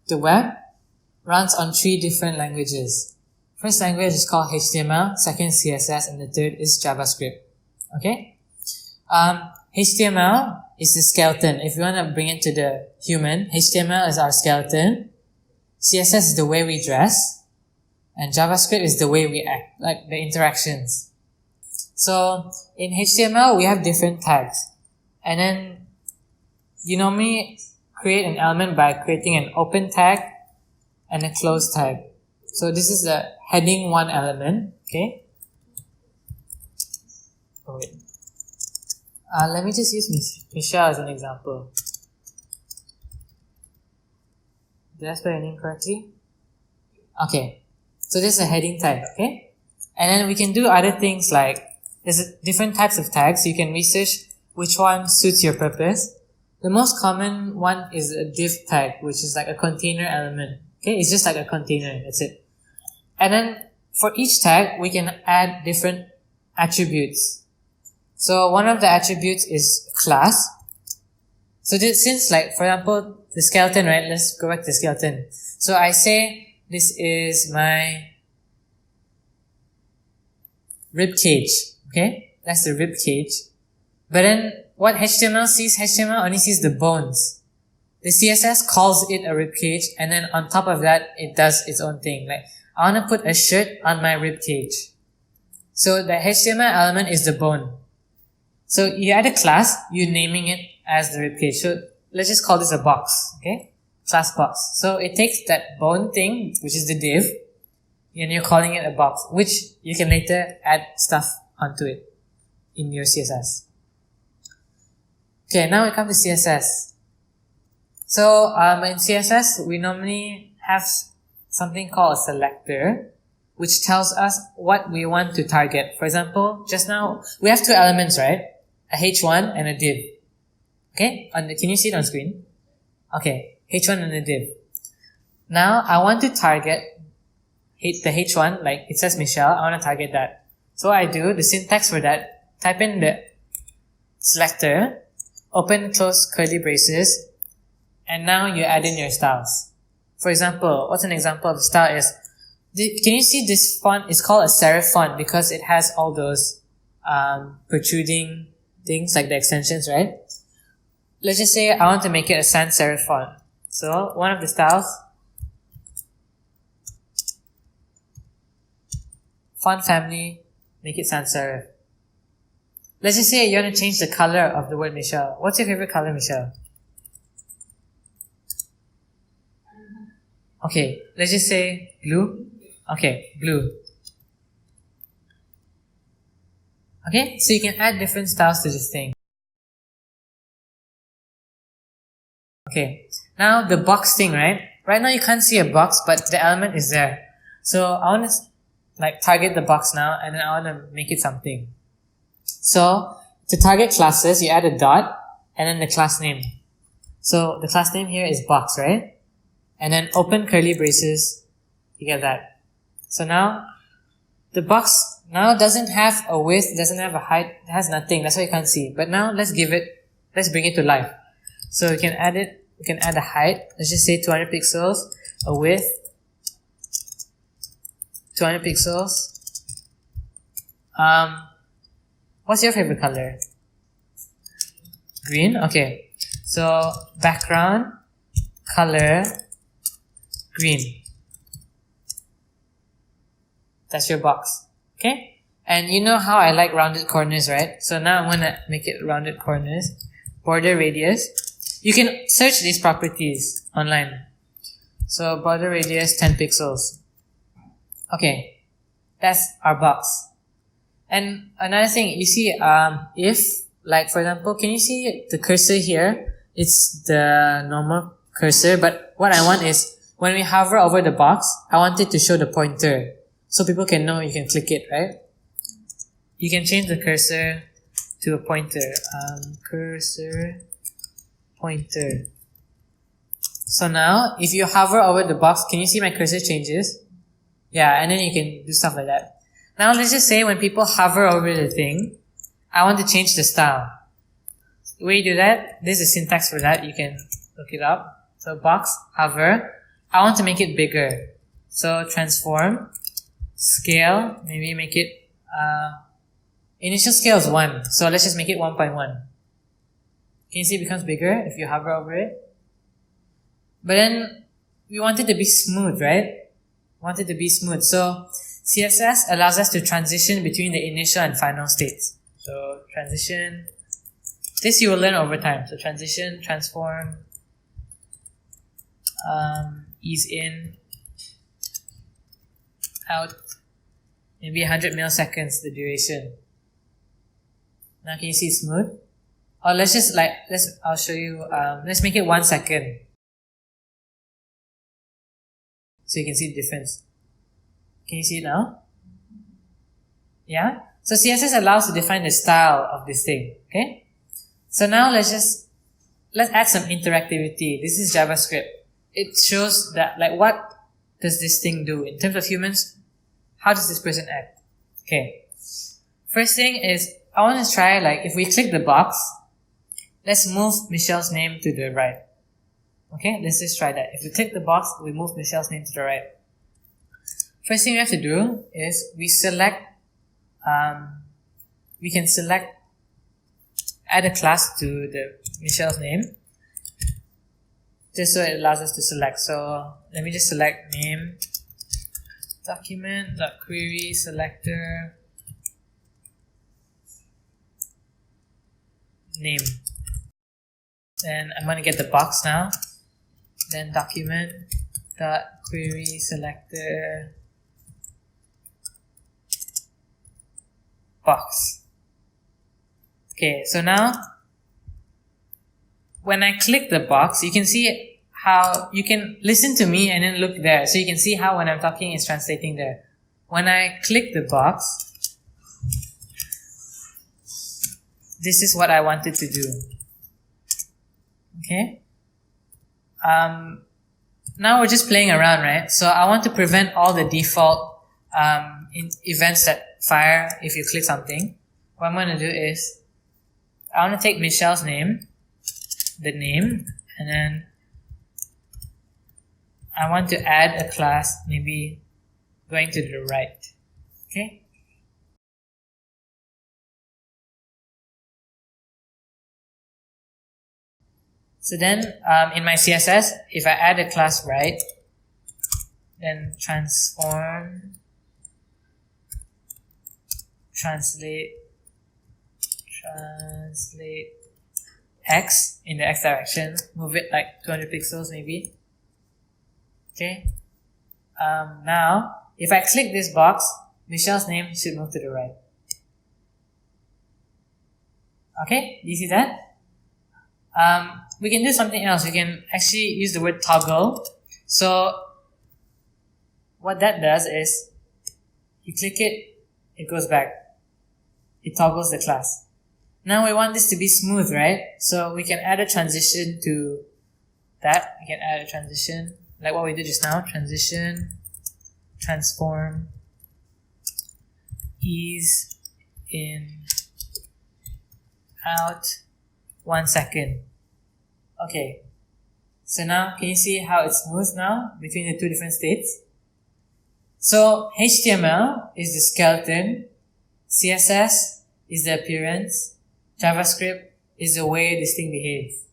the web runs on 3 different languages. First language is called HTML, second CSS, and the third is JavaScript. Okay? HTML is the skeleton. If you want to bring it to the human, HTML is our skeleton, CSS is the way we dress, and JavaScript is the way we act, like the interactions. So in HTML, we have different tags. And then you normally create an element by creating an open tag and a close tag. So this is the heading 1 element. Okay. Oh, wait. Let me just use Michelle as an example. Did I spell your name correctly? Okay. So this is a heading tag. Okay. And then we can do other things like there's different types of tags. You can research which one suits your purpose. The most common one is a div tag, which is like a container element. Okay, it's just like a container, that's it. And then for each tag, we can add different attributes. So one of the attributes is class. So this, since like, for example, the skeleton, right? Let's go back to the skeleton. So I say this is my rib cage. Okay, that's the rib cage. But then what HTML sees, HTML only sees the bones. The CSS calls it a rib cage, and then on top of that, it does its own thing. Like, I want to put a shirt on my rib cage. So the HTML element is the bone. So you add a class, you're naming it as the rib cage. So let's just call this a box, okay? Class box. So it takes that bone thing, which is the div, and you're calling it a box, which you can later add stuff onto it in your CSS. Okay, now we come to CSS. So in CSS, we normally have something called a selector, which tells us what we want to target. For example, just now, we have 2 elements, right? A h1 and a div. Okay? Can you see it on screen? Okay, h1 and a div. Now, I want to target the h1, like it says Michelle, I want to target that. So what I do, the syntax for that, type in the selector, open, close curly braces, and now you add in your styles. For example, what's an example of the style is, can you see this font is called a serif font because it has all those protruding things like the extensions, right? Let's just say I want to make it a sans serif font. So one of the styles, font family, make it sans serif. Let's just say you want to change the color of the word Michelle. What's your favorite color, Michelle? Okay, let's just say blue. Okay, blue. Okay, so you can add different styles to this thing. Okay, now the box thing, right? Right now you can't see a box, but the element is there. So I want to like target the box now, and then I want to make it something. So to target classes, you add a dot and then the class name. So the class name here is box, right? And then open curly braces, you get that. So now the box now doesn't have a width, doesn't have a height, it has nothing. That's why you can't see. But now let's bring it to life. So you can add it, you can add a height. Let's just say 200 pixels, a width, 200 pixels. What's your favorite color? Green? Okay. So background, color, green. That's your box. Okay? And you know how I like rounded corners, right? So now I'm gonna make it rounded corners. Border radius. You can search these properties online. So border radius 10 pixels. Okay. That's our box. And another thing, you see, if, like for example, can you see the cursor here? It's the normal cursor, but what I want is, when we hover over the box, I want it to show the pointer. So people can know you can click it, right? You can change the cursor to a pointer. Cursor, pointer. So now, if you hover over the box, can you see my cursor changes? Yeah, and then you can do stuff like that. Now let's just say when people hover over the thing, I want to change the style. The way you do that, this is syntax for that, you can look it up. So box, hover, I want to make it bigger. So transform, scale, maybe make it, initial scale is 1. So let's just make it 1.1. Can you see it becomes bigger if you hover over it? But then we want it to be smooth, right? Want it to be smooth. So CSS allows us to transition between the initial and final states. So transition, this you will learn over time. So transition, transform, ease in, out, maybe 100 milliseconds the duration. Now can you see it's smooth? Or let's just I'll show you, let's make it 1 second. So you can see the difference. Can you see it now? Yeah? So CSS allows to define the style of this thing. Okay? So now let's add some interactivity. This is JavaScript. It shows that, like, what does this thing do? In terms of humans, how does this person act? Okay. First thing is, I want to try, like, if we click the box, let's move Michelle's name to the right. Okay, let's just try that. If we click the box, we move Michelle's name to the right. First thing we have to do is we can select, add a class to the Michelle's name, just so it allows us to select. So let me just select name, document.query selector, name. Then I'm going to get the box now. Then document.query selector box. Okay, so now when I click the box, you can see how you can listen to me and then look there. So you can see how when I'm talking it's translating there. When I click the box, this is what I wanted to do. Okay. Now we're just playing around, right? So I want to prevent all the default events that fire if you click something. What I'm going to do is I want to take Michelle's name, the name, and then I want to add a class, maybe going to the right. Okay. So then, in my CSS, if I add a class right, then transform, translate X in the X direction, move it like 200 pixels maybe. Okay. Now, if I click this box, Michelle's name should move to the right. Okay, do you see that? We can do something else. We can actually use the word toggle. So what that does is you click it, it goes back. It toggles the class. Now we want this to be smooth, right? So we can add a transition to that. We can add a transition like what we did just now. Transition, transform, ease in, out, 1 second. Okay, so now can you see how it's smooth now between the two different states? So HTML is the skeleton, CSS is the appearance, JavaScript is the way this thing behaves.